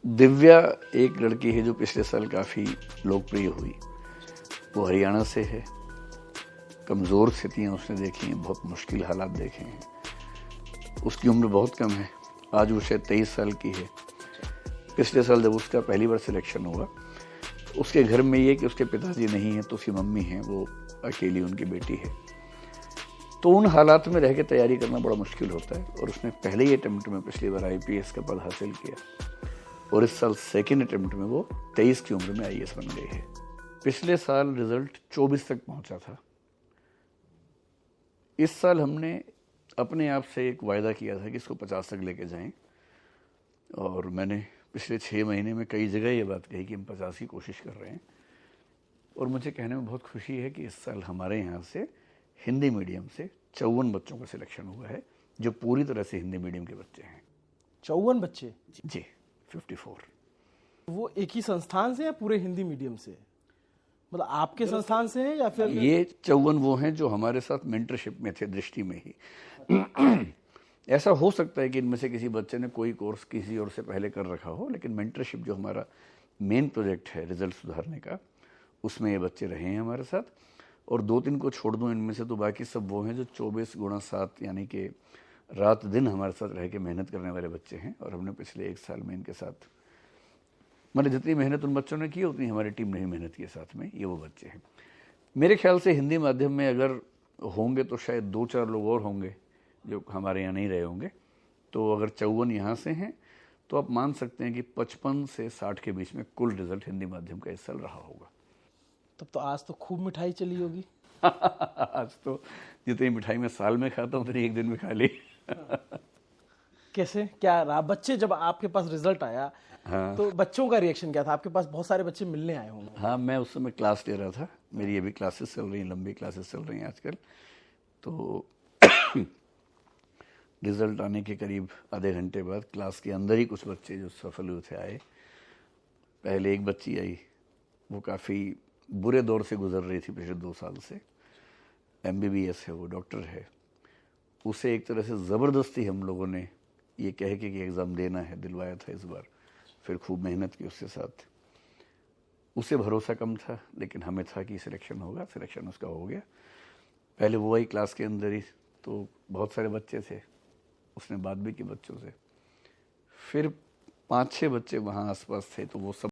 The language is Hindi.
दिव्या एक लड़की है जो पिछले साल काफ़ी लोकप्रिय हुई। वो हरियाणा से है। कमज़ोर स्थितियाँ उसने देखी हैं, बहुत मुश्किल हालात देखे हैं। उसकी उम्र बहुत कम है, आज वो शायद 23 साल की है। पिछले साल जब उसका पहली बार सिलेक्शन हुआ, उसके घर में ये कि उसके पिताजी नहीं हैं तो उसकी मम्मी हैं, वो अकेली उनकी बेटी है। तो उन हालात में रह के तैयारी करना बड़ा मुश्किल होता है और उसने पहले ही अटेम्प्ट में पिछली बार IPS का पद हासिल किया और इस साल सेकेंड अटेम्प्ट में वो 23 की उम्र में IAS बन गई है। पिछले साल रिजल्ट 24 तक पहुंचा था। इस साल हमने अपने आप से एक वायदा किया था कि इसको 50 तक लेके जाएं और मैंने पिछले 6 महीने में कई जगह ये बात कही कि हम 50 की कोशिश कर रहे हैं। और मुझे कहने में बहुत खुशी है कि इस साल हमारे यहाँ से हिंदी मीडियम से 54 बच्चों का सिलेक्शन हुआ है जो पूरी तरह से हिंदी मीडियम के बच्चे हैं। 54 बच्चे? जी, 54। वो एक ही संस्थान से या पूरे हिंदी मीडियम से? मतलब आपके संस्थान से है या फिर? ये 54 वो हैं जो हमारे साथ मेंटरशिप में थे, दृष्टि में ही। ऐसा हो सकता है कि इनमें से किसी बच्चे ने कोई कोर्स किसी और से पहले कर रखा हो, लेकिन मेंटरशिप जो हमारा मेन प्रोजेक्ट है रिजल्ट सुधारने का, उसमें ये बच्चे रहे हैं हमारे साथ। और 2-3 को छोड़ दूं इनमें से तो बाकी सब वो हैं जो 24x7 यानी कि रात दिन हमारे साथ रह के मेहनत करने वाले बच्चे हैं। और हमने पिछले 1 साल में इनके साथ, मतलब जितनी मेहनत उन बच्चों ने की उतनी हमारी टीम ने मेहनत की साथ में। ये वो बच्चे हैं। मेरे ख्याल से हिंदी माध्यम में अगर होंगे तो शायद 2-4 लोग और होंगे जो हमारे यहाँ नहीं रहे होंगे। तो अगर 54 यहाँ से हैं तो आप मान सकते हैं कि 55 से 60 के बीच में कुल रिजल्ट हिंदी माध्यम का इस साल रहा होगा। तब तो आज तो खूब मिठाई चली होगी। आज तो जितनी मिठाई मैं साल में खाता हूँ उतनी एक दिन में खा ली। कैसे क्या रहा? बच्चे जब आपके पास रिजल्ट आया, हाँ, तो बच्चों का रिएक्शन क्या था? आपके पास बहुत सारे बच्चे मिलने आए होंगे। हाँ, मैं उस समय क्लास ले रहा था। मेरी अभी क्लासेस चल रही हैं, लंबी क्लासेस चल रही हैं आजकल। तो रिजल्ट आने के करीब आधे घंटे बाद क्लास के अंदर ही कुछ बच्चे जो सफल हुए थे आए। पहले एक बच्ची आई, वो काफ़ी बुरे दौर से गुजर रही थी पिछले 2 साल से। MBBS है, वो डॉक्टर है। उसे एक तरह से ज़बरदस्ती हम लोगों ने ये कह के कि एग्ज़ाम देना है दिलवाया था इस बार। फिर खूब मेहनत की उसके साथ। उसे भरोसा कम था लेकिन हमें था कि सिलेक्शन होगा। सिलेक्शन उसका हो गया। पहले वो आई क्लास के अंदर ही, तो बहुत सारे बच्चे थे, उसने बात भी की बच्चों से। फिर 5-6 बच्चे वहाँ आसपास थे तो वो सब